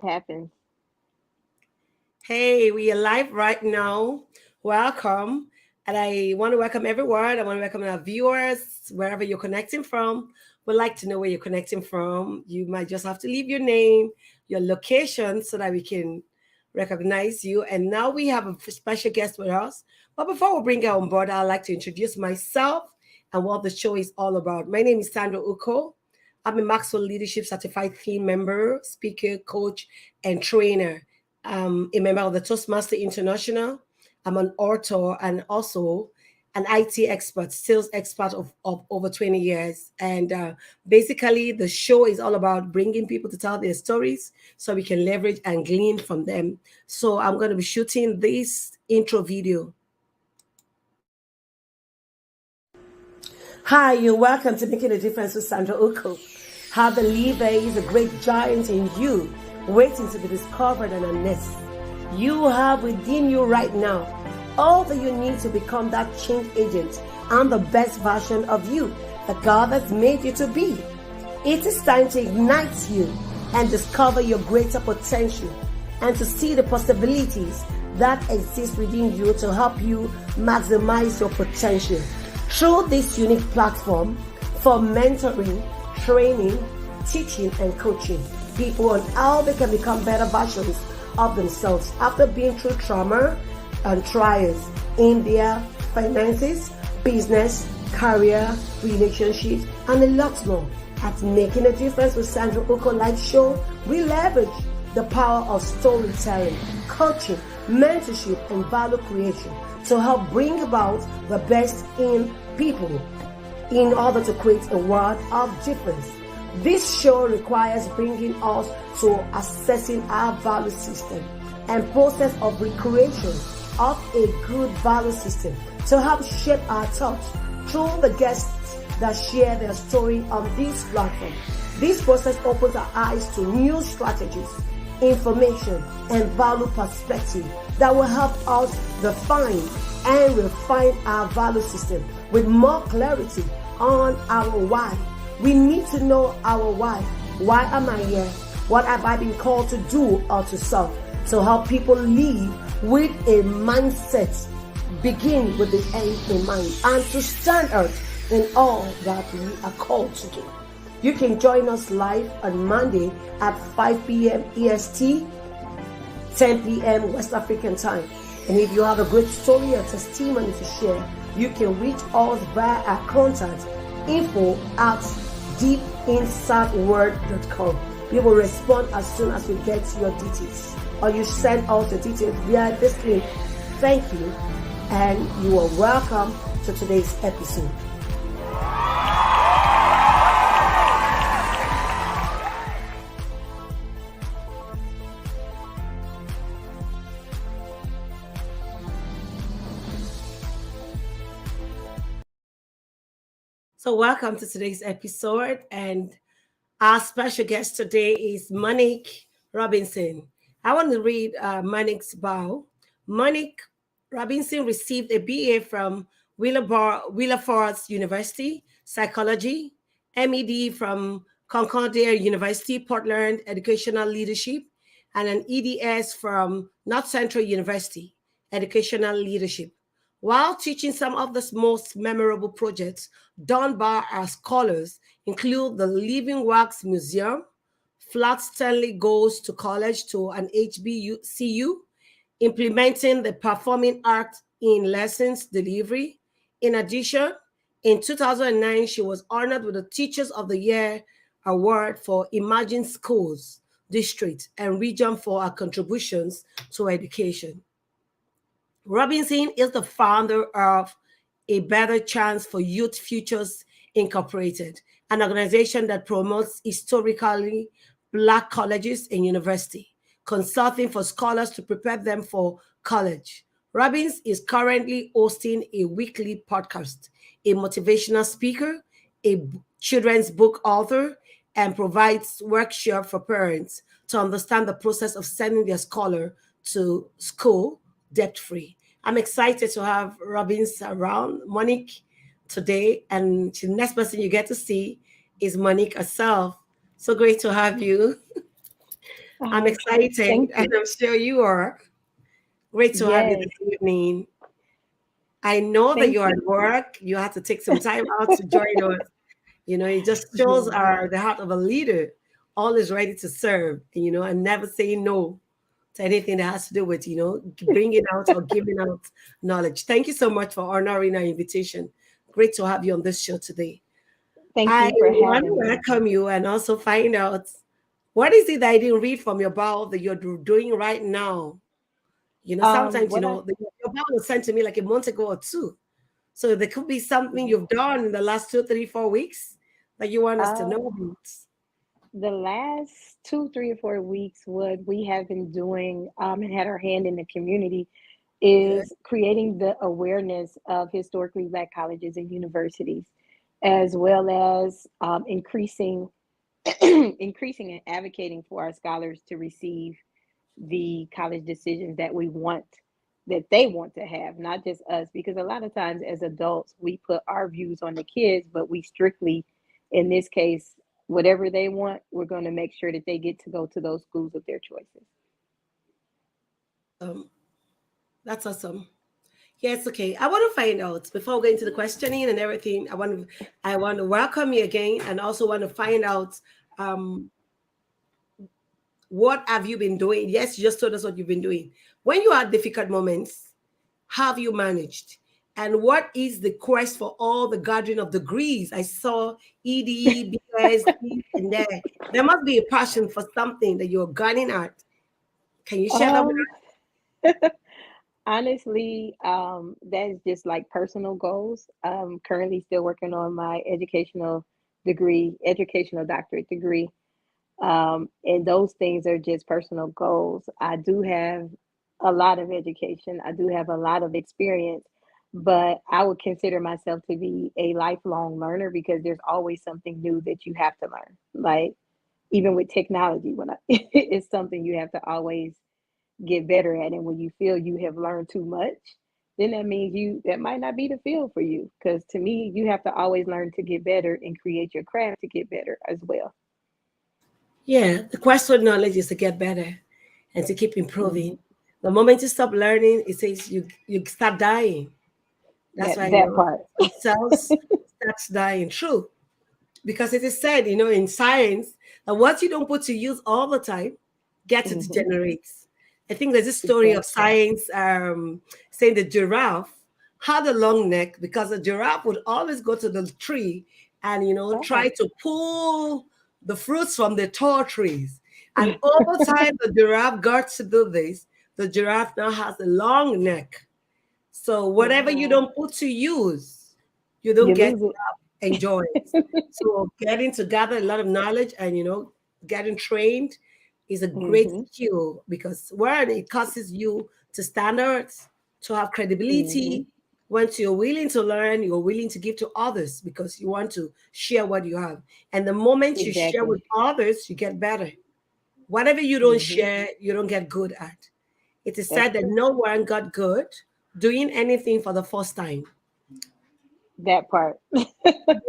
happens. Hey, we are live right now. Welcome. And I want to welcome everyone. I want to welcome our viewers, wherever you're connecting from. We'd like to know where you're connecting from. You might just have to leave your name, your location, so that we can recognize you. And now we have a special guest with us. But before we bring her on board, I'd like to introduce myself and what the show is all about. My name is Sandra Ukoh. I'm a Maxwell Leadership Certified Team member, speaker, coach, and trainer. A member of the Toastmaster International. I'm an author and also an IT expert, sales expert of over 20 years. And basically, the show is all about bringing people to tell their stories so we can leverage and glean from them. So I'm going to be shooting this intro video. Hi, you're welcome to Making a Difference with Sandra Ukoh. How the leader is a great giant in you, waiting to be discovered and unearthed. You have within you right now all that you need to become that change agent and the best version of you that God has made you to be. It is time to ignite you and discover your greater potential and to see the possibilities that exist within you to help you maximize your potential. Through this unique platform for mentoring, training, teaching, and coaching people on how they can become better versions of themselves after being through trauma and trials in their finances, business, career, relationships, and a lot more. At Making a Difference with Sandra Ukoh Live Show, we leverage the power of storytelling, coaching, mentorship, and value creation to help bring about the best in people in order to create a world of difference. This show requires bringing us to assessing our value system and process of recreation of a good value system to help shape our thoughts through the guests that share their story on this platform. This process opens our eyes to new strategies, information, and value perspective that will help us define and refine our value system with more clarity on our why. We need to know our why. Why am I here? What have I been called to do or to solve? To help people live with a mindset, begin with the end in mind, and to stand out in all that we are called to do. You can join us live on Monday at 5 p.m. EST, 10 p.m. West African time. And if you have a great story or testimony to share, you can reach us via our contact info@deepinsightword.com. We will respond as soon as we get your details, or you send us the details via this link. Thank you, and you are welcome to today's episode. So, welcome to today's episode, and our special guest today is Monique Robinson. I want to read Monique's bio. Monique Robinson received a BA from Wilberforce University, Psychology, MED from Concordia University, Portland, Educational Leadership, and an EDS from North Central University, Educational Leadership. While teaching, some of the most memorable projects done by our scholars include the Living Works Museum, Flat Stanley Goes to College to an HBCU, implementing the performing arts in lessons delivery. In addition, in 2009, she was honored with the Teachers of the Year Award for Emerging Schools, District, and Region for her contributions to education. Robinson is the founder of A Better Chance for Youth Futures Incorporated, an organization that promotes historically Black colleges and universities, consulting for scholars to prepare them for college. Robbins is currently hosting a weekly podcast, a motivational speaker, a children's book author, and provides workshops for parents to understand the process of sending their scholar to school debt-free. I'm excited to have Robbins around, Monique, today, and the next person you get to see is Monique herself. So great to have you. I'm Thank excited, and you. I'm sure you are. Great to have you Yes, this evening. I know that thank you're at you. work. You have to take some time out to join us. It just shows Yes. the heart of a leader, always ready to serve, and never saying no to anything that has to do with, bringing out or giving out knowledge. Thank you so much for honoring our invitation. Great to have you on this show today. Thank I you for want to having me. welcome you and also find out what is it that I didn't read from your bio that you're doing right now. Sometimes, What I your bio was sent to me like a month ago or two. So there could be something Mhm. you've done in the last 2, 3, 4 weeks that you want us to know uh about. the last 2, 3, or 4 weeks, what we have been doing and had our hand in the community Good. is creating the awareness of historically Black colleges and universities, as well as increasing increasing and advocating for our scholars to receive the college decisions that we want, that they want to have, not just us, because a lot of times as adults we put our views on the kids, but we strictly, in this case, whatever they want, we're going to make sure that they get to go to those schools of their choices. Um, that's awesome. Yes, okay. I want to find out before we go into the questioning and everything. I want to welcome you again, and also want to find out um, what have you been doing. Yes, you just told us what you've been doing. When you had difficult moments, how have you managed? And what is the quest for all the gathering of degrees? I saw ED, BS, and there. There must be a passion for something that you're gunning at. Can you share that with um Honestly, that's just like personal goals. Currently still working on my educational doctorate degree. And those things are just personal goals. I do have a lot of education, I do have a lot of experience, but I would consider myself to be a lifelong learner because there's always something new that you have to learn. Like even with technology, it's something you have to always get better at. And when you feel you have learned too much, then that means that might not be the field for you. Because to me, you have to always learn to get better and create your craft to get better as well. Yeah, the quest for knowledge is to get better and to keep Hmm. improving. The moment you stop learning, it says you start dying. That's That why that part. cells starts dying. True, because it is said, in science that what you don't put to use all the time gets to Hmm. degenerate. I think there's this story of Exactly. science saying the giraffe had a long neck because the giraffe would always go to the tree and try Oh. to pull the fruits from the tall trees. And over time, the giraffe got to do this. The giraffe now has a long neck. So whatever you Wow. don't put to use, you don't You get lose it. enjoy it. So getting to gather a lot of knowledge and getting trained is a great Hmm. skill because one, it causes you to standards, to have Hmm. credibility. Once you're willing to learn, you're willing to give to others because you want to share what you have. And the moment you share with Exactly. others, you get better. Whatever you don't Hmm. share, you don't get good at. It is That's said that true. no one got good doing anything for the first time. That part.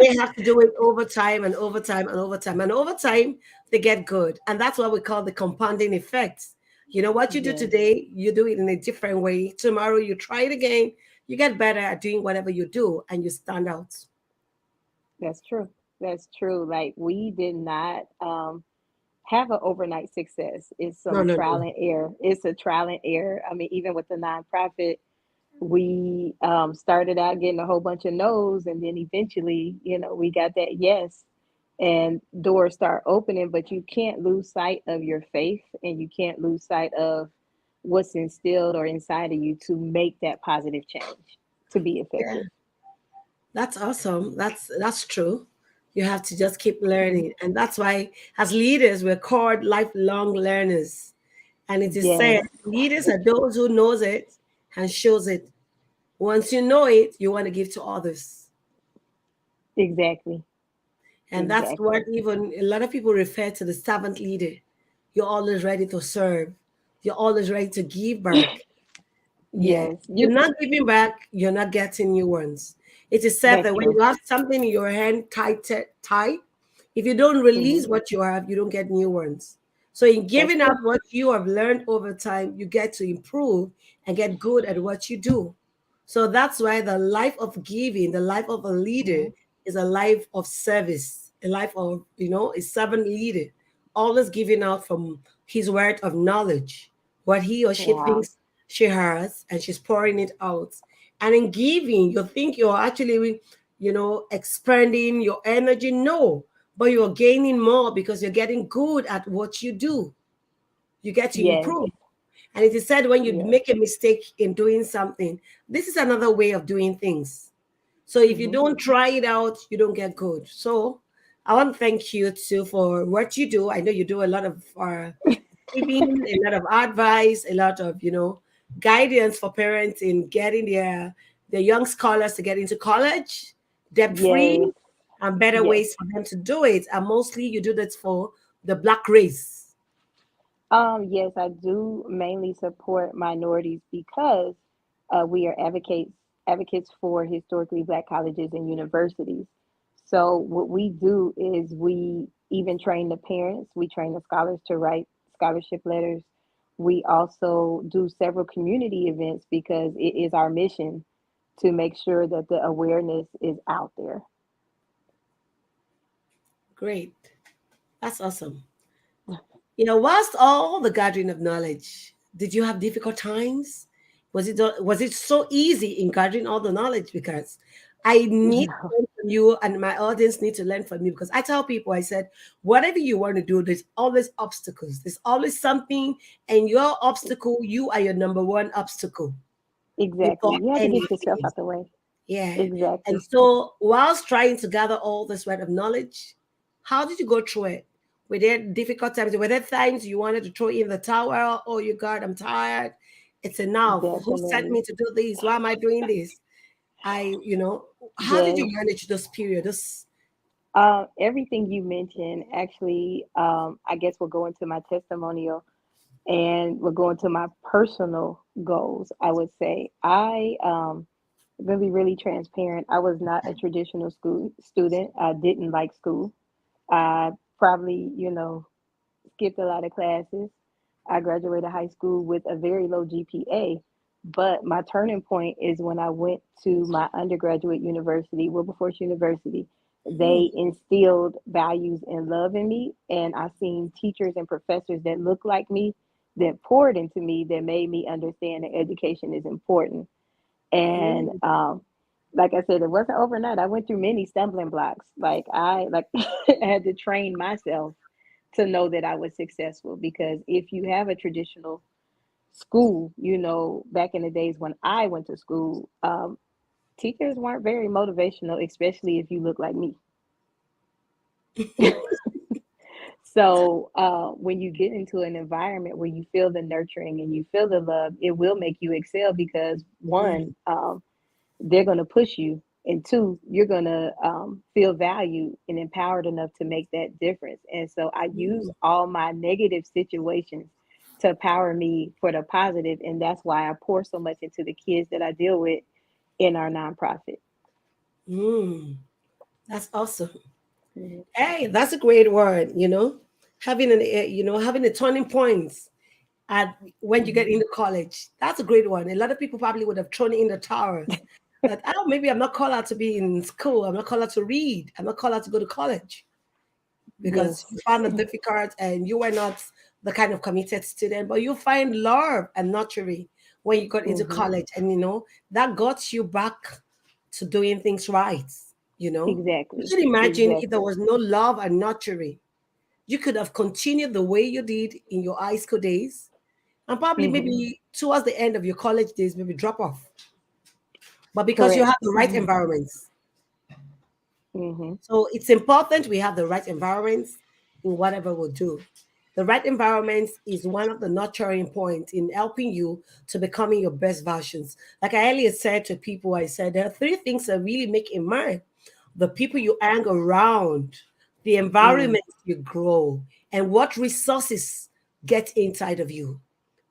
They have to do it over time and over time and over time. And over time, they get good. And that's what we call the compounding effect. What you do Yes, today, you do it in a different way. Tomorrow, you try it again. You get better at doing whatever you do and you stand out. that's true. That's true. Like we did not have an overnight success. It's No, some no, trial no. and error. It's a trial and error. I mean, even with the nonprofit, we started out getting a whole bunch of no's, and then eventually, we got that yes, and doors start opening. But you can't lose sight of your faith, and you can't lose sight of what's instilled or inside of you to make that positive change to be Yeah, effective. that's awesome. That's true. You have to just keep Mhm. learning. And that's why, as leaders, we're called lifelong learners. And it is said, Yes, leaders are those who knows it and shows it. Once you know it, you want to give to others. exactly, And that's what exactly. even a lot of people refer to the servant leader. You're always ready to serve. You're always ready to give back. Yeah. Yes, You're you. not giving back, you're not getting new ones. It is said That's that when true. you have something in your hand tight, if you don't Hmm. release what you have, you don't get new ones. So in That's giving out true. what you have learned over time, you get to improve and get good at what you do. So that's why the life of giving, the life of a leader Mhm. is a life of service, a life of, a servant leader, always giving out from his word of knowledge, what he or she Wow. thinks she has, and she's pouring it out. And in giving, you think you're actually, expanding your energy. No, but you're gaining more because you're getting good at what you do. You get to Yes. improve. And it is said when you Yes. make a mistake in doing something, this is another way of doing things. So if you Hmm. don't try it out, you don't get good. So I want to thank you too for what you do. I know you do a lot of giving, a lot of advice, a lot of guidance for parents in getting their young scholars to get into college debt free Yes. and better Yes. ways for them to do it. And mostly you do that for the black race. Yes, I do mainly support minorities because we are advocates for historically black colleges and universities. So what we do is we even train the parents, we train the scholars to write scholarship letters. We also do several community events because it is our mission to make sure that the awareness is out there. Great. That's awesome. Whilst all the gathering of knowledge, did you have difficult times? Was it so easy in gathering all the knowledge? Because I need to learn from you, and my audience need to learn from you. Because I tell people, I said, whatever you want to do, there's always obstacles. There's always something, and your obstacle, you are your number one obstacle Exactly. before You have to get yourself anything. out the way. Yeah. And Exactly. so, whilst trying to gather all this wealth of knowledge, how did you go through it? Were there difficult times? Were there times you wanted to throw in the towel? Oh, you God, I'm tired. It's enough. Who sent Definitely. me to do this? Why am I doing this? How did you Yes. manage this period? Everything you mentioned actually, I guess will go into my testimonial and will go into my personal goals. I would say I really, really transparent. I was not a traditional school student. I didn't like school. I probably, skipped a lot of classes. I graduated high school with a very low GPA, but my turning point is when I went to my undergraduate university, Wilberforce University. Hmm. They instilled values and love in me, and I seen teachers and professors that looked like me, that poured into me, that made me understand that education is important. And Mm, like I said, it wasn't overnight. I went through many stumbling blocks. Like I had to train myself to know that I was successful, because if you have a traditional school, back in the days when I went to school, teachers weren't very motivational, especially if you look like me. So when you get into an environment where you feel the nurturing and you feel the love, it will make you excel because one, mm, they're going to push you, and two, you're going to feel valued and empowered enough to make that difference. And so I use mm, all my negative situations to power me for the positive, and that's why I pour so much into the kids that I deal with in our nonprofit. mm. That's awesome. Mhm. Hey, that's a great word. Having a turning point at when you get Mhm. into college. That's a great one. A lot of people probably would have thrown in the towers. That maybe I'm not called out to be in school. I'm not called out to read. I'm not called out to go to college because Yes. you found it difficult and you were not the kind of committed student. But you find love and nurturing when you got into Hmm. college, and that got you back to doing things right. You Exactly. can imagine if there Exactly. was no love and nurturing, you could have continued the way you did in your high school days and probably Hmm. maybe towards the end of your college days, maybe drop off. But because you Correct. have the right environments. Hmm. So it's important we have the right environments in whatever we do. The right environment is one of the nurturing points in helping you to becoming your best versions. Like I earlier said to people, I said there are three things that really make a man: the people you hang around, the Mm. environment you grow, and what resources get inside of you.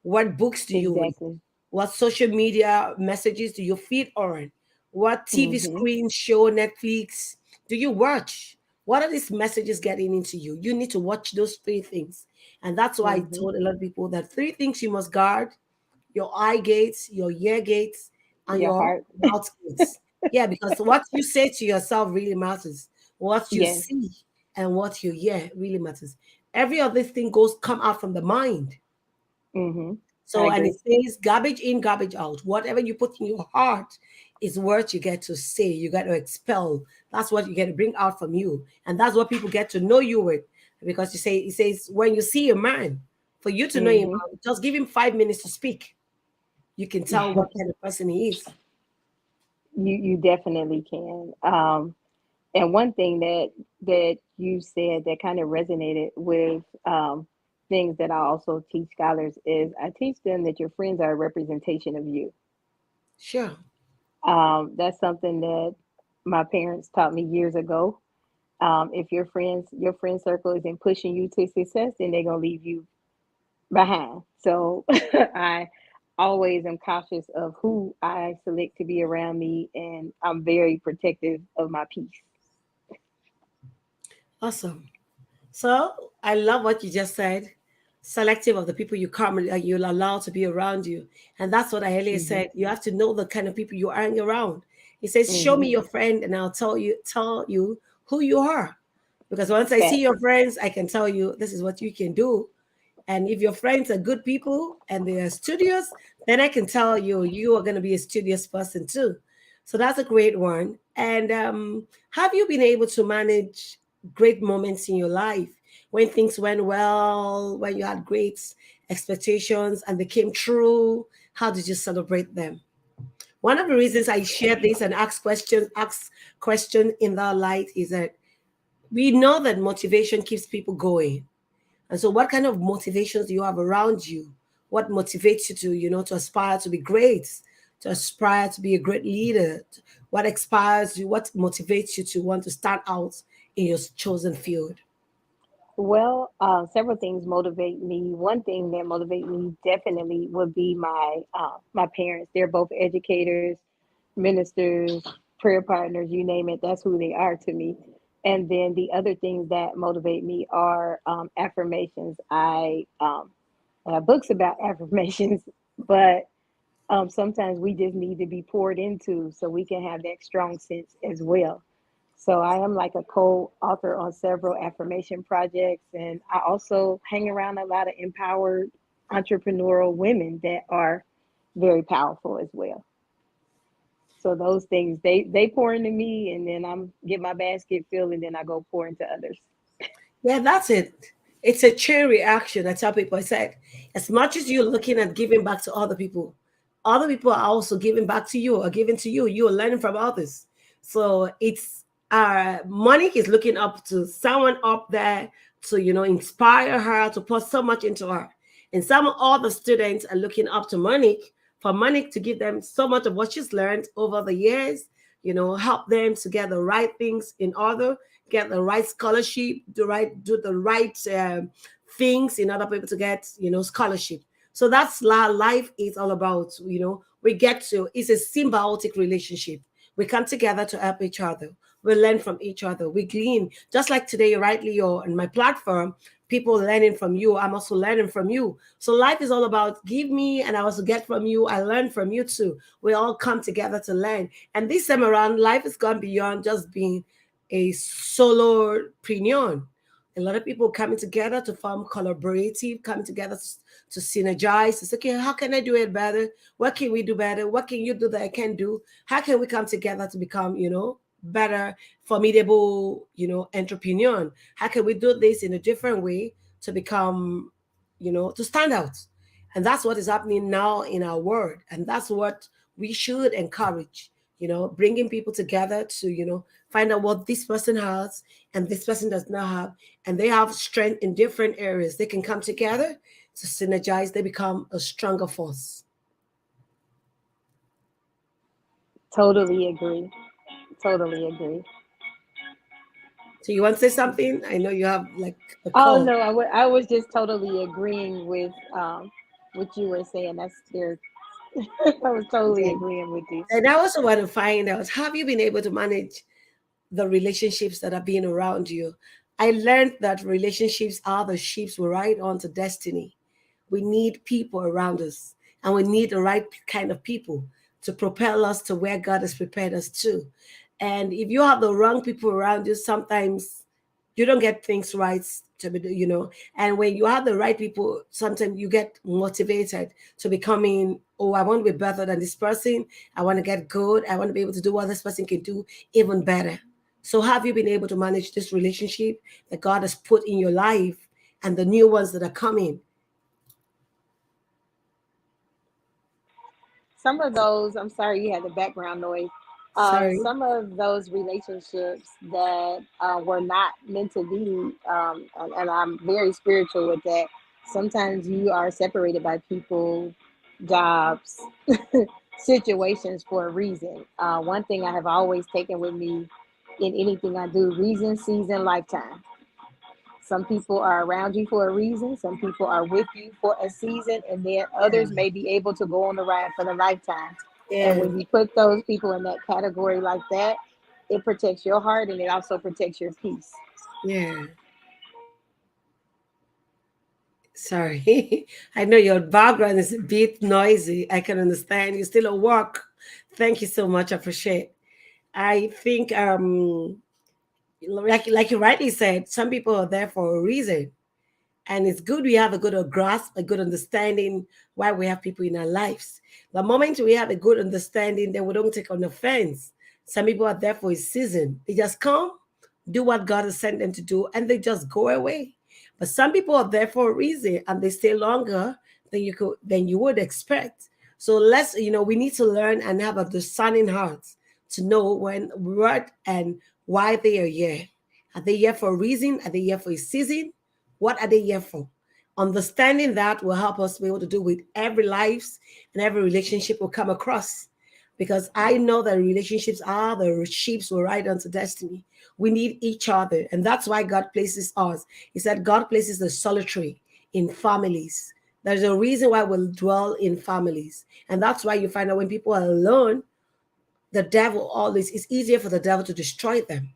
What books do you read? Exactly. What social media messages do you feed on? What TV Hmm. screen show, Netflix do you watch? What are these messages getting into you? You need to watch those three things. And that's why I Mm-hmm. told a lot of people that three things you must guard: your eye gates, your ear gates, and Your your heart. mouth gates. Yeah, because what you say to yourself really matters. What you Yes. see and what you hear really matters. Every other thing goes come out from the mind. Mm-hmm. I So, and it agree. says garbage in, garbage out. Whatever you put in your heart is what you get to say, you get to expel. That's what you get to bring out from you. And that's what people get to know you with. Because you say, it says, when you see a man, for you to know him, Mm-hmm. just give him 5 minutes to speak. You can tell what kind of person he is. You definitely can. And one thing that you said that kind of resonated with things that I also teach scholars is I teach them that your friends are a representation of you. Sure. That's something that my parents taught me years ago. If your friend circle isn't pushing you to success, then they're gonna leave you behind. So I always am cautious of who I select to be around me, and I'm very protective of my peace. Awesome. So I love what you just said. Selective of the people you come you'll allow to be around you, and that's what I earlier Hmm. said. You have to know the kind of people you hang around. He says, "Show Hmm. me your friend, and I'll tell you who you are." Because once I see Facts. your friends, I can tell you this is what you can do. And if your friends are good people and they are studious, then I can tell you you are going to be a studious person too. So that's a great one. And have you been able to manage great moments in your life when things went well, when you had great expectations and they came true? How did you celebrate them? One of the reasons I share this and ask question in that light is that we know that motivation keeps people going. And so, what kind of motivations do you have around you? What motivates you to, to aspire to be great, to aspire to be a great leader? What inspires you? What motivates you to want to stand out in your chosen field? Well, several things motivate me. One thing that motivate me definitely would be my parents. They're both educators, ministers, prayer partners, you name it. That's who they are to me. And then the other things that motivate me are affirmations. I have books about affirmations, but sometimes we just need to be poured into so we can have that strong sense as well. So I am like a co-author on several affirmation projects, and I also hang around a lot of empowered entrepreneurial women that are very powerful as well. So those things they pour into me, and then I'm get my basket filled, and then I go pour into others. Yeah, that's it. It's a chain reaction. I tell people, I said, as much as you're looking at giving back to other people are also giving back to you or giving to you. You are learning from others. So it's Monique is looking up to someone up there to, inspire her, to put so much into her. And some other students are looking up to Monique for Monique to give them so much of what she's learned over the years, help them to get the right things in order, get the right scholarship, do the right things in order for people to get scholarship. So that's life is all about. We get to it's a symbiotic relationship. We come together to help each other. We learn from each other. We glean. Just like today, rightly, you're on my platform, people learning from you. I'm also learning from you. So life is all about give me and I also get from you. I learn from you too. We all come together to learn. And this time around, life has gone beyond just being a solopreneur. A lot of people coming together to form collaborative, coming together to synergize, to say, okay, how can I do it better? What can we do better? What can you do that I can do? How can we come together to become, better, formidable, entrepreneur? How can we do this in a different way to become, to stand out? And that's what is happening now in our world. And that's what we should encourage, bringing people together to, find out what this person has and this person does not have. And they have strength in different areas. They can come together to synergize, they become a stronger force. Totally agree. Totally agree. So you want to say something? I know you have like a Oh call. no, I was just totally agreeing with what you were saying. That's there. I was totally Okay. agreeing with you. And I also want to find out, have you been able to manage the relationships that have been around you? I learned that relationships are the ships we ride on to destiny. We need people around us, and we need the right kind of people to propel us to where God has prepared us to. And if you have the wrong people around you, sometimes you don't get things right to be. And when you have the right people, sometimes you get motivated to becoming, oh, I want to be better than this person. I want to get good. I want to be able to do what this person can do even better. So have you been able to manage this relationship that God has put in your life and the new ones that are coming? Some of those, I'm sorry you had the background noise. Sorry. Some of those relationships that were not meant to be, and I'm very spiritual with that. Sometimes you are separated by people, jobs, situations for a reason. One thing I have always taken with me in anything I do: reason, season, lifetime. Some people are around you for a reason, some people are with you for a season, and then others may be able to go on the ride for the lifetime. And Yeah. when you put those people in that category like that, it protects your heart and it also protects your peace. Yeah. Sorry. I know your background is a bit noisy. I can understand. You're still at work. Thank you so much. I appreciate. I think like you rightly said, some people are there for a reason. And it's good we have a good grasp, a good understanding why we have people in our lives. The moment we have a good understanding, then we don't take on offense. Some people are there for a season. They just come, do what God has sent them to do, and they just go away. But some people are there for a reason and they stay longer than you would expect. So we need to learn and have a discerning heart to know when, what, and why they are here. Are they here for a reason? Are they here for a season? What are they here for? Understanding that will help us be able to do with every lives and every relationship we'll come across. Because I know that relationships are the ships we ride onto destiny. We need each other. And that's why God places us. He said God places the solitary in families. There's a reason why we'll dwell in families. And that's why you find out when people are alone, the devil always, it's easier for the devil to destroy them,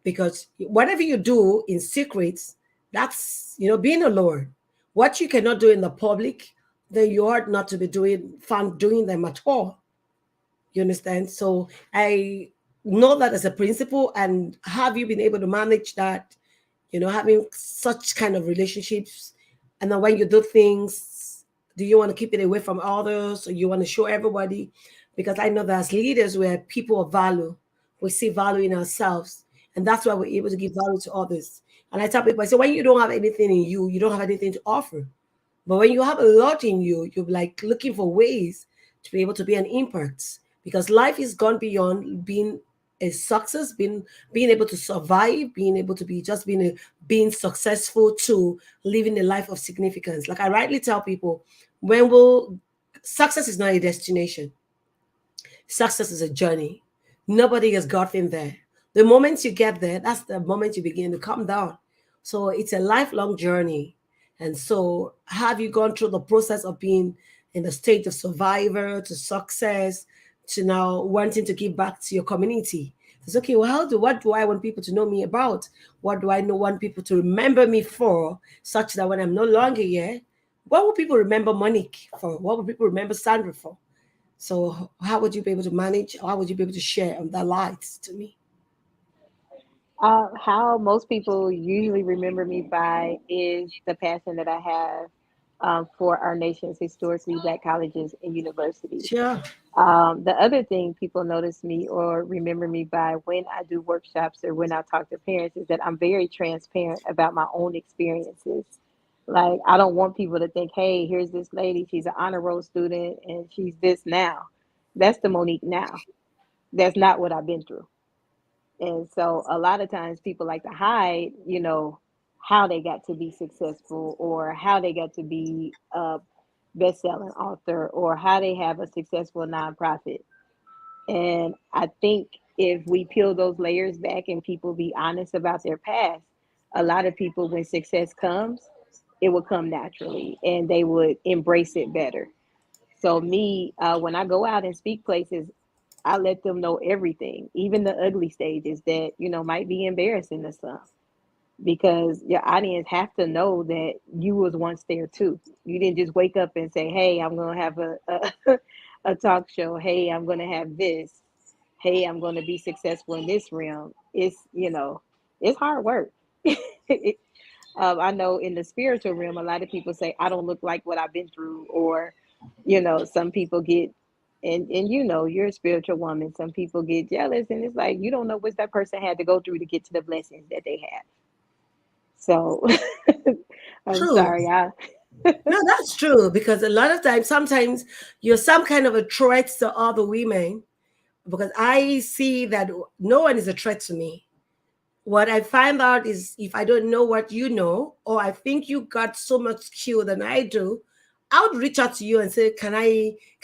because whatever you do in secrets, that's being alone. What you cannot do in the public, then you ought not to be doing them at all. You understand? So I know that as a principle. And have you been able to manage that, having such kind of relationships? And then when you do things, do you want to keep it away from others, or you want to show everybody? Because I know that as leaders, we're people of value. We see value in ourselves. And that's why we're able to give value to others. And I tell people, I say, when you don't have anything in you, you don't have anything to offer. But when you have a lot in you, you're like looking for ways to be able to be an impact, because life is gone beyond being a success, being able to survive, being able to be just being successful, to living a life of significance. Like I rightly tell people, when will success is not a destination. Success is a journey. Nobody has gotten there. The moment you get there, that's the moment you begin to come down. So it's a lifelong journey. And so, have you gone through the process of being in the state of survivor to success to now wanting to give back to your community? It's okay. Well, what do I want people to know me about? What do I want people to remember me for, such that when I'm no longer here, what will people remember Monique for? What will people remember Sandra for? So how would you be able to manage? How would you be able to share on that light to me? How most people usually remember me by is the passion that I have for our nation's historically black colleges and universities. Sure. The other thing people notice me or remember me by when I do workshops or when I talk to parents is that I'm very transparent about my own experiences. Like, I don't want people to think, hey, here's this lady, she's an honor roll student and she's this now. That's the Monique now. That's not what I've been through. And so a lot of times people like to hide, how they got to be successful or how they got to be a best-selling author or how they have a successful nonprofit. And I think if we peel those layers back and people be honest about their past, a lot of people, when success comes, it will come naturally and they would embrace it better. So me, when I go out and speak places, I let them know everything, even the ugly stages that might be embarrassing to some. because your audience have to know that you was once there too. You didn't just wake up and say, "Hey, I'm gonna have a a talk show. Hey, I'm gonna have this. Hey, I'm gonna be successful in this realm." It's hard work. I know in the spiritual realm, a lot of people say, "I don't look like what I've been through," or some people get, and you're a spiritual woman. Some people get jealous, and it's like you don't know what that person had to go through to get to the blessings that they have. So I'm True. sorry. No, that's true because a lot of times, sometimes you're some kind of a threat to other women because I see that no one is a threat to me. What I find out is if I don't know what you know, or I think you got so much skill than I do, I would reach out to you and say, can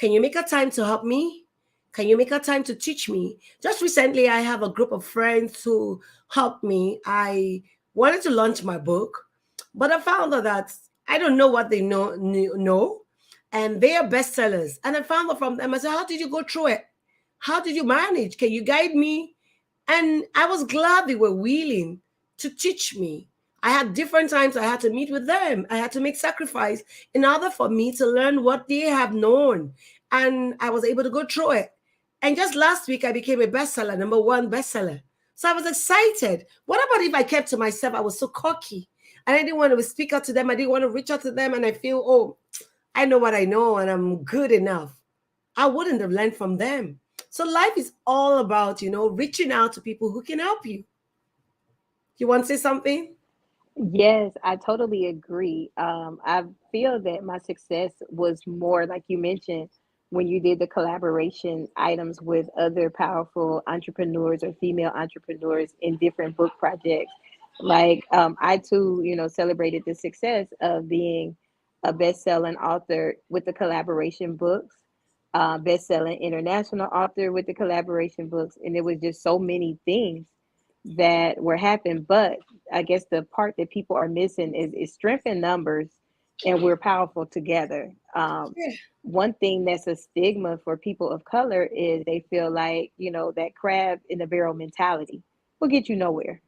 you make a time to help me? Can you make a time to teach me? Just recently, I have a group of friends who helped me. I wanted to launch my book, but I found out that I don't know what they know, and they are bestsellers. And I found out from them, I said, how did you go through it? How did you manage? Can you guide me? And I was glad they were willing to teach me. I had different times I had to meet with them. I had to make sacrifice in order for me to learn what they have known. And I was able to go through it. And just last week, I became a bestseller, number one bestseller. So I was excited. What about if I kept to myself? I was so cocky. And I didn't want to speak out to them. I didn't want to reach out to them. And I feel, oh, I know what I know and I'm good enough. I wouldn't have learned from them. So life is all about, reaching out to people who can help you. You want to say something? Yes, I totally agree. I feel that my success was more, like you mentioned, when you did the collaboration items with other powerful entrepreneurs or female entrepreneurs in different book projects. Like I too, celebrated the success of being a best-selling author with the collaboration books, best-selling international author with the collaboration books, and it was just so many things that were happening. But I guess the part that people are missing is strength in numbers, and we're powerful together. Yeah. One thing that's a stigma for people of color is they feel like, that crab in the barrel mentality will get you nowhere.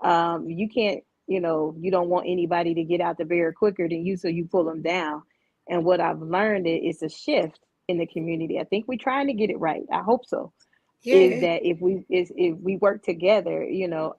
You can't, you don't want anybody to get out the barrel quicker than you, so you pull them down. And what I've learned is a shift in the community. I think we're trying to get it right. I hope so. Is Yeah. that if we work together,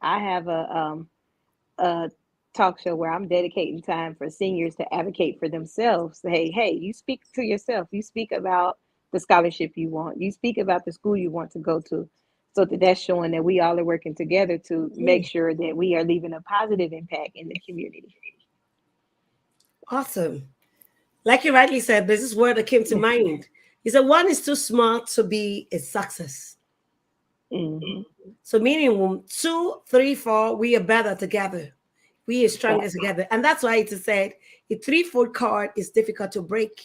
I have a talk show where I'm dedicating time for seniors to advocate for themselves. Hey, you speak to yourself. You speak about the scholarship you want. You speak about the school you want to go to. So that's showing that we all are working together to make Yeah. sure that we are leaving a positive impact in the community. Awesome. Like you rightly said, there's this word that came to mind. You said one is too smart to be a success. Hmm. So meaning two, three, four, we are better together. We are stronger Exactly. together. And that's why it is said a three-foot cord is difficult to break.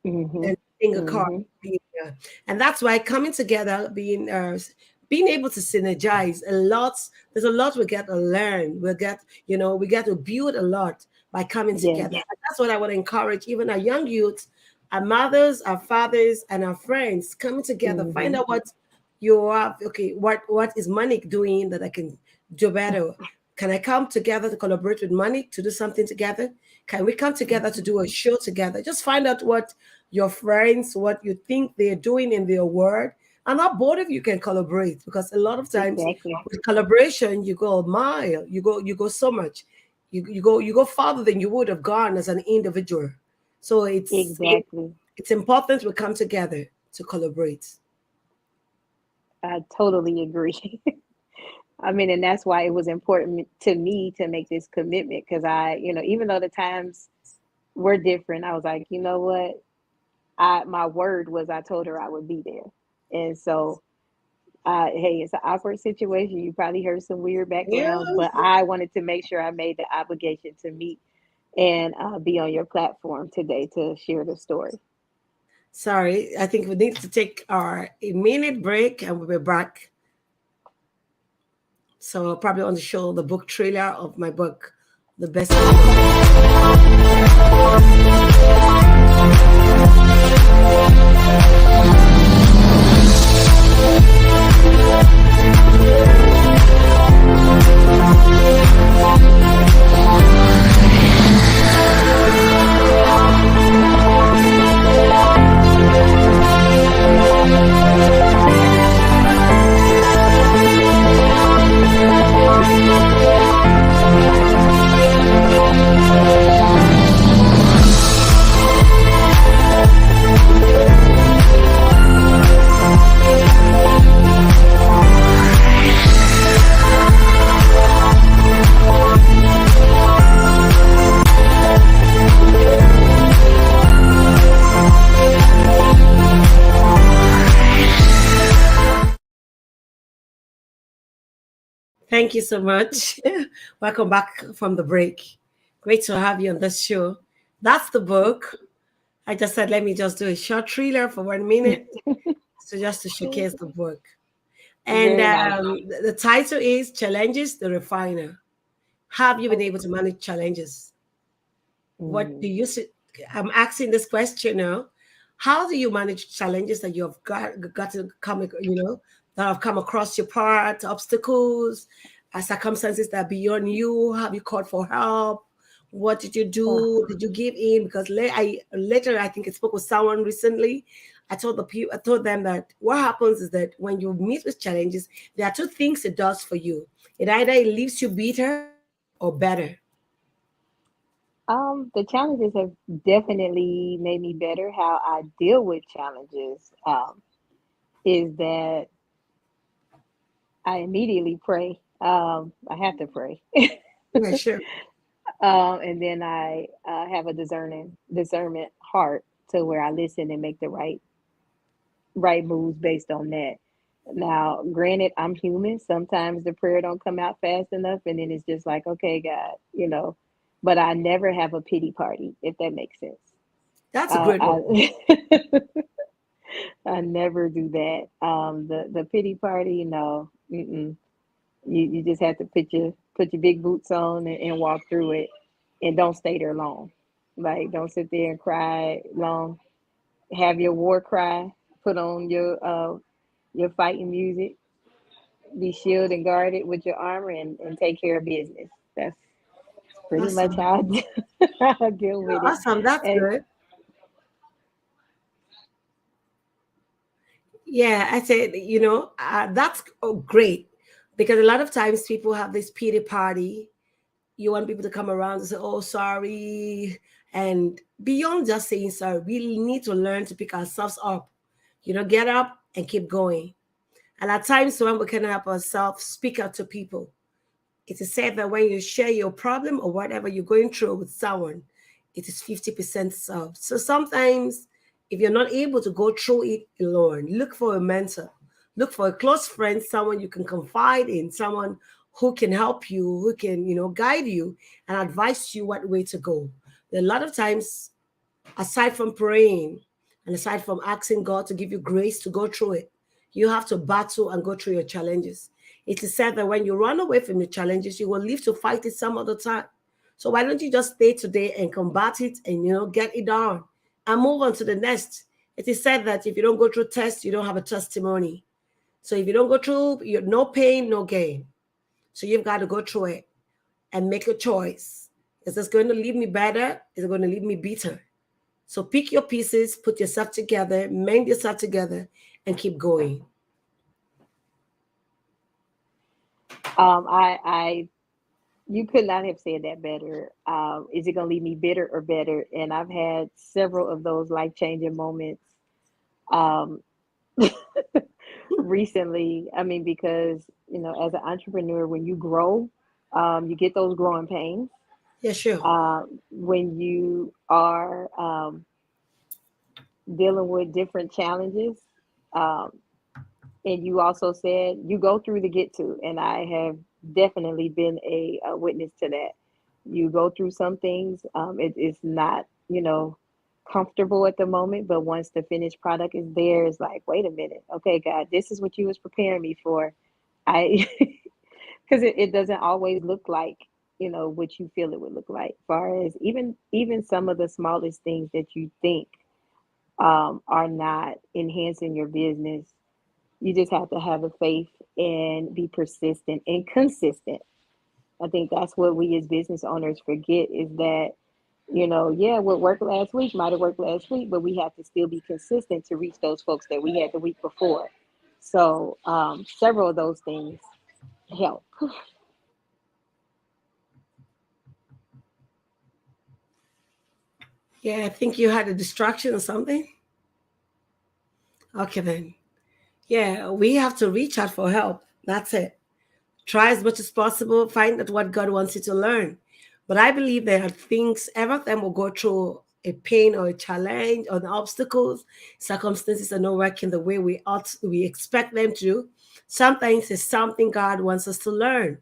Hmm. And single card. Hmm. And that's why coming together, being able to synergize a lot. There's a lot we get to learn. We get to build a lot by coming Yes. together. And that's what I want to encourage even our young youth, our mothers, our fathers, and our friends coming together. Find Hmm. out what you have. Okay, what is Monique doing that I can do better? Can I come together to collaborate with Monique to do something together? Can we come together to do a show together? Just find out what your friends, what you think they're doing in their world. And not both of you can collaborate because a lot of times Exactly. with collaboration, you go a mile, you go so much. You go farther than you would have gone as an individual. So Exactly. it's important we come together to collaborate. I totally agree. I mean, and that's why it was important to me to make this commitment because even though the times were different, I was like, you know what? My word was I told her I would be there. And so, hey, it's an awkward situation. You probably heard some weird Yeah. backgrounds, but I wanted to make sure I made the obligation to meet and be on your platform today to share the story. Sorry, I think we need to take our a minute break and we'll be back. So I'll probably on the show the book trailer of my book, The Best. Thank you so much. Welcome back from the break. Great to have you on this show. That's the book. I just said, let me just do a short trailer for 1 minute. So just to showcase the book. And Very nice. the title is Challenges the Refiner. Have you been able to manage challenges? What Mm. do you see? I'm asking this question now. How do you manage challenges that you have got to come, that have come across your path, obstacles, circumstances that are beyond you? Have you called for help? What did you Uh, do? Did you give in? Because later, I think I spoke with someone recently. I told them that what happens is that when you meet with challenges, there are two things it does for you. It leaves you bitter or better. the challenges have definitely made me better. How I deal with challenges is that I immediately pray. I have to pray. Yeah, sure. And then I have a discernment heart to where I listen and make the right moves based on that. Now, granted, I'm human. Sometimes the prayer don't come out fast enough, and then it's just like, okay, God, But I never have a pity party, if that makes sense. That's a great one. I I never do that. The pity party, no. Mm-mm. You just have to put your big boots on and walk through it, and don't stay there long. Like, don't sit there and cry long. Have your war cry. Put on your fighting music. Be shielded and guarded with your armor, and take care of business. That's pretty much Awesome. how I deal with it. Awesome. That's And good. Yeah, I said, that's great because a lot of times people have this pity party. You want people to come around and say, oh, sorry. And beyond just saying sorry, we need to learn to pick ourselves up, get up and keep going. And at times when we can help ourselves, speak out to people. It is said that when you share your problem or whatever you're going through with someone, it is 50% solved. So sometimes, if you're not able to go through it alone, look for a mentor, look for a close friend, someone you can confide in, someone who can help you, who can, guide you and advise you what way to go. A lot of times, aside from praying and aside from asking God to give you grace to go through it, you have to battle and go through your challenges. It is said that when you run away from your challenges, you will live to fight it some other time. So why don't you just stay today and combat it and get it done and move on to the next? It is said that if you don't go through tests, you don't have a testimony. So if you don't go through, you're no pain, no gain. So you've got to go through it and make a choice. Is this going to leave me better? Is it going to leave me bitter? So pick your pieces, put yourself together, mend yourself together, and keep going. I you could not have said that better. Is it gonna leave me bitter or better? And I've had several of those life changing moments. Um, recently. I mean, because as an entrepreneur, when you grow, you get those growing pains. Yeah, sure. When you are dealing with different challenges, um, and you also said you go through to get to, and I have definitely been a witness to that. You go through some things. It's not comfortable at the moment, but once the finished product is there, it's like, wait a minute, okay, God, this is what you was preparing me for. I because it doesn't always look like what you feel it would look like. Far as even some of the smallest things that you think are not enhancing your business, you just have to have the faith and be persistent and consistent. I think that's what we as business owners forget is that, yeah, what worked last week might have worked last week, but we have to still be consistent to reach those folks that we had the week before. So several of those things help. Yeah, I think you had a distraction or something. Okay, then. Yeah, we have to reach out for help. That's it. Try as much as possible, find out what God wants you to learn. But I believe there are things, every time we go through a pain or a challenge or the obstacles, circumstances are not working the way we expect them to. Sometimes it's something God wants us to learn.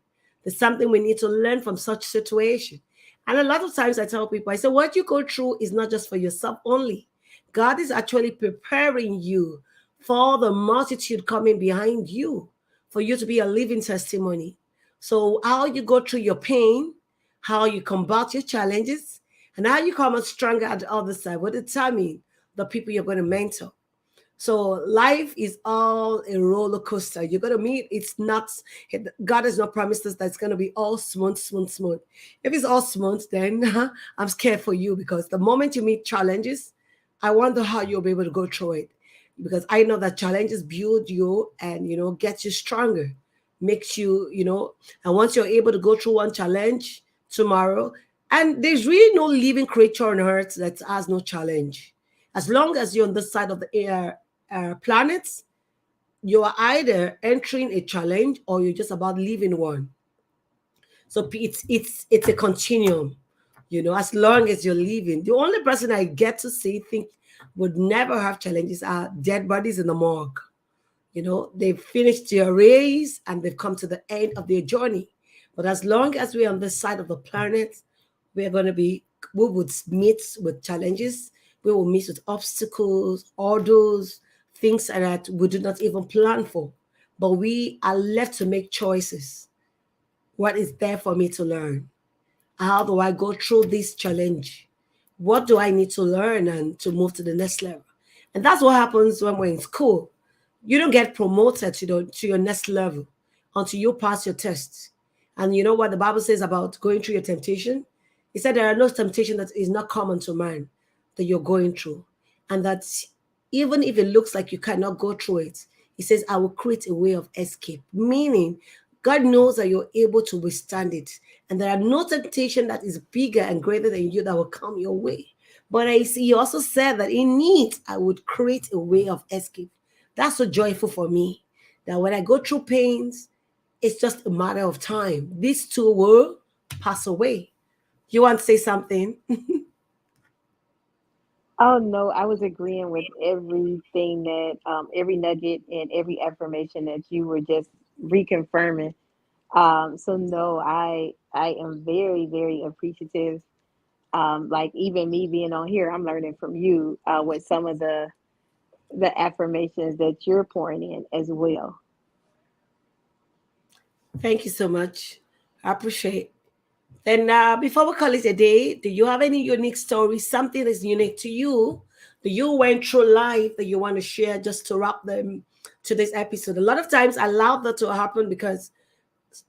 There's something we need to learn from such situation. And a lot of times I tell people, I say, what you go through is not just for yourself only. God is actually preparing you for the multitude coming behind you, for you to be a living testimony. So, how you go through your pain, how you combat your challenges, and how you come out stronger at the other side will determine the people you're going to mentor. So life is all a roller coaster. You're gonna meet. It's not. God has not promised us that it's gonna be all smooth, smooth, smooth. If it's all smooth, then I'm scared for you because the moment you meet challenges, I wonder how you'll be able to go through it. Because I know that challenges build you and get you stronger, makes you and once you're able to go through one challenge tomorrow, and there's really no living creature on earth that has no challenge. As long as you're on this side of the air planets, you are either entering a challenge or you're just about leaving one. So it's a continuum. As long as you're living, the only person I get to see think would never have challenges are dead bodies in the morgue. They've finished their race and they've come to the end of their journey. But as long as we're on this side of the planet, we're going to be, we would meet with challenges, we will meet with obstacles, orders, things that we did not even plan for. But we are left to make choices. What is there for me to learn? How do I go through this challenge? What do I need to learn and to move to the next level? And that's what happens when we're in school. You don't get promoted to your next level until you pass your tests. And you know what the Bible says about going through your temptation? It said there are no temptation that is not common to man that you're going through. And that even if it looks like you cannot go through it, he says, I will create a way of escape. Meaning, God knows that you're able to withstand it. And there are no temptation that is bigger and greater than you that will come your way. But I see he also said that in it, I would create a way of escape. That's so joyful for me. That when I go through pains, it's just a matter of time. These two will pass away. You want to say something? Oh no, I was agreeing with everything that every nugget and every affirmation that you were just reconfirming. So no, I am very, very appreciative. Like even me being on here, I'm learning from you with some of the affirmations that you're pouring in as well. Thank you so much. I appreciate. And before we call it a day, do you have any unique story, something that's unique to you that you went through life that you want to share just to wrap them to this episode? A lot of times I allow that to happen because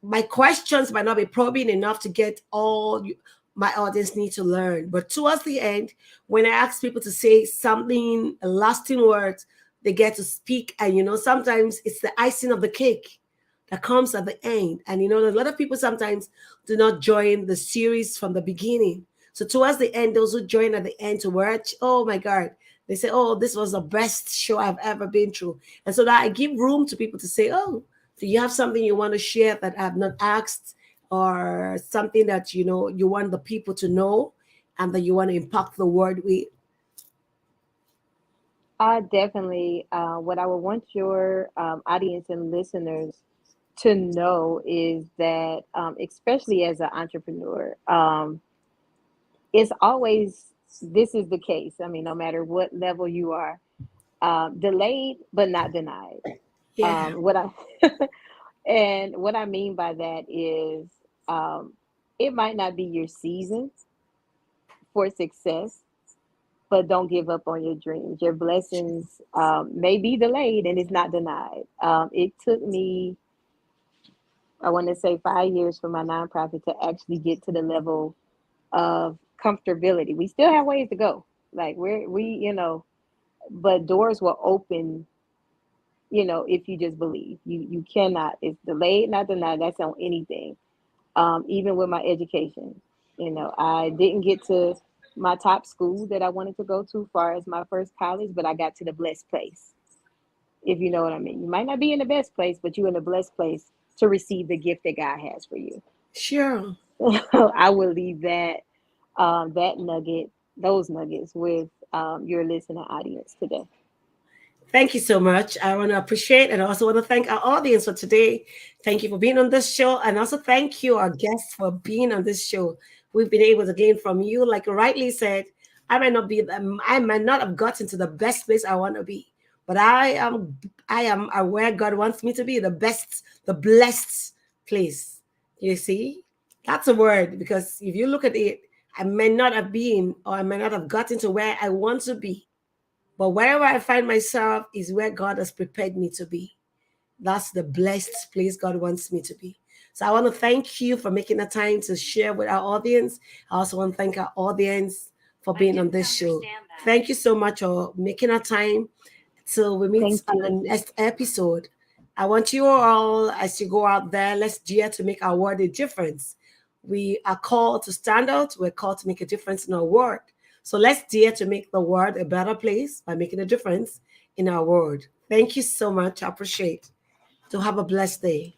my questions might not be probing enough to get my audience need to learn. But towards the end, when I ask people to say something, a lasting word, they get to speak. And sometimes it's the icing of the cake that comes at the end. And a lot of people sometimes do not join the series from the beginning. So towards the end, those who join at the end to watch, oh my God, they say, oh, this was the best show I've ever been through. And so that I give room to people to say, oh, do you have something you want to share that I've not asked, or something that you want the people to know and that you want to impact the word with? I definitely, what I would want your audience and listeners to know is that, especially as an entrepreneur, it's always this is the case. I mean, no matter what level you are, delayed but not denied. Yeah. What I and what I mean by that is, um, it might not be your season for success, but don't give up on your dreams. Your blessings may be delayed and it's not denied. It took me, I want to say, 5 years for my nonprofit to actually get to the level of comfortability. We still have ways to go. Like but doors will open, if you just believe. You cannot, it's delayed, not denied. That's on anything. Even with my education. I didn't get to my top school that I wanted to go to far as my first college, but I got to the blessed place, if you know what I mean. You might not be in the best place, but you're in the blessed place to receive the gift that God has for you. Sure. I will leave that nugget, those nuggets with your listening audience today. Thank you so much. I want to appreciate and I also want to thank our audience for today. Thank you for being on this show. And also thank you, our guests, for being on this show. We've been able to gain from you. Like you rightly said, I might not have gotten to the best place I want to be, but I am where God wants me to be, the best, the blessed place. You see? That's a word because if you look at it, I may not have been or I may not have gotten to where I want to be, but wherever I find myself is where God has prepared me to be. That's the blessed place God wants me to be. So I want to thank you for making the time to share with our audience. I also want to thank our audience for being on this show. Thank you so much for making our time till we meet Thank on you. the next episode. I want you all, as you go out there, let's dare to make our world a difference. We are called to stand out. We're called to make a difference in our world. So let's dare to make the world a better place by making a difference in our world. Thank you so much. I appreciate. To have a blessed day.